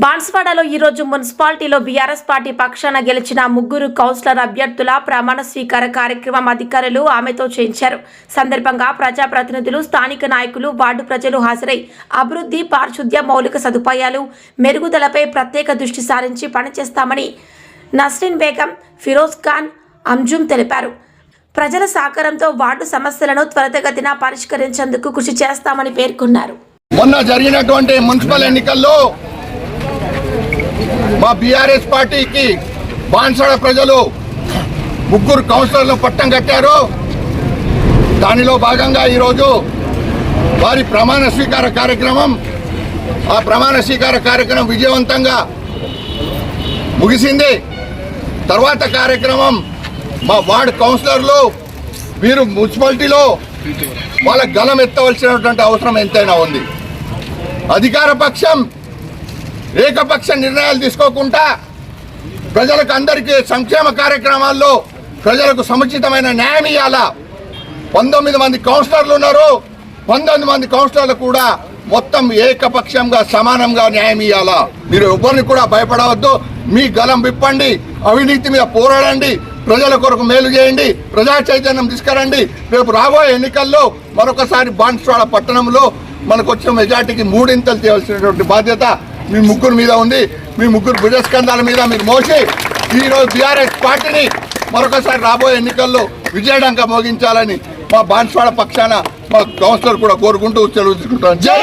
బాన్స్వాడలో ఈ రోజు మున్సిపాలిటీలో బీఆర్ఎస్ పార్టీ పక్షాన గెలిచిన ముగ్గురు కౌన్సిలర్ అభ్యర్థుల ప్రమాణ స్వీకార కార్యక్రమం అధికారులు ఆమెతో చేయించారు. సందర్భంగా ప్రజాప్రతినిధులు, స్థానిక నాయకులు, వార్డు ప్రజలు హాజరై అభివృద్ధి, పారిశుద్ధ్య, మౌలిక సదుపాయాలు మెరుగుదలపై ప్రత్యేక దృష్టి సారించి పనిచేస్తామని నస్రీన్ బేగం, ఫిరోజ్ ఖాన్, అంజుమ్ తెలిపారు. ప్రజల సహకారంతో వార్డు సమస్యలను త్వరితగతిన పరిష్కరించేందుకు కృషి చేస్తామని పేర్కొన్నారు. మొన్న జరిగినటువంటి మున్సిపల్ ఎన్నికల్లో మా బీఆర్ఎస్ పార్టీకి బాన్స్వాడ ప్రజలు ముగ్గురు కౌన్సిలర్లు పట్టం కట్టారు. దానిలో భాగంగా ఈరోజు వారి ప్రమాణ స్వీకార కార్యక్రమం విజయవంతంగా ముగిసింది. తర్వాత కార్యక్రమం మా వార్డు కౌన్సిలర్లు వీరు మున్సిపాలిటీలో వాళ్ళ గలం ఎత్తవలసినటువంటి అవసరం ఎంతైనా ఉంది. అధికార పక్షం ఏకపక్ష నిర్ణయాలు తీసుకోకుండా ప్రజలకు అందరికీ సంక్షేమ కార్యక్రమాల్లో ప్రజలకు సముచితమైన న్యాయం ఇవ్వాలా. 19 మంది కౌన్సిలర్లు ఉన్నారు. 19 మంది కౌన్సిలర్లు కూడా మొత్తం ఏకపక్షంగా సమానంగా న్యాయం ఇవ్వాలా. మీరు ఎవరిని కూడా భయపడవద్దు. మీ గలం విప్పండి, అవినీతి మీద పోరాడండి, ప్రజల కొరకు మేలు చేయండి, ప్రజా చైతన్యం తీసుకురండి. రేపు రాబోయే ఎన్నికల్లో మరొకసారి బాన్స్వాడ పట్టణంలో మనకు వచ్చిన మెజార్టీకి 3 ఇంతలు చేయవలసినటువంటి బాధ్యత మీ ముగ్గురు మీద ఉంది. మీ ముగ్గురు భుజస్కంధాల మీద మీరు మోసి ఈరోజు బీఆర్ఎస్ పార్టీని మరొకసారి రాబోయే ఎన్నికల్లో విజయడంగా మోగించాలని మా బాన్స్వాడ పక్షాన మా కౌన్సిలర్ కూడా కోరుకుంటూ సెలవు తీసుకుంటాను. జై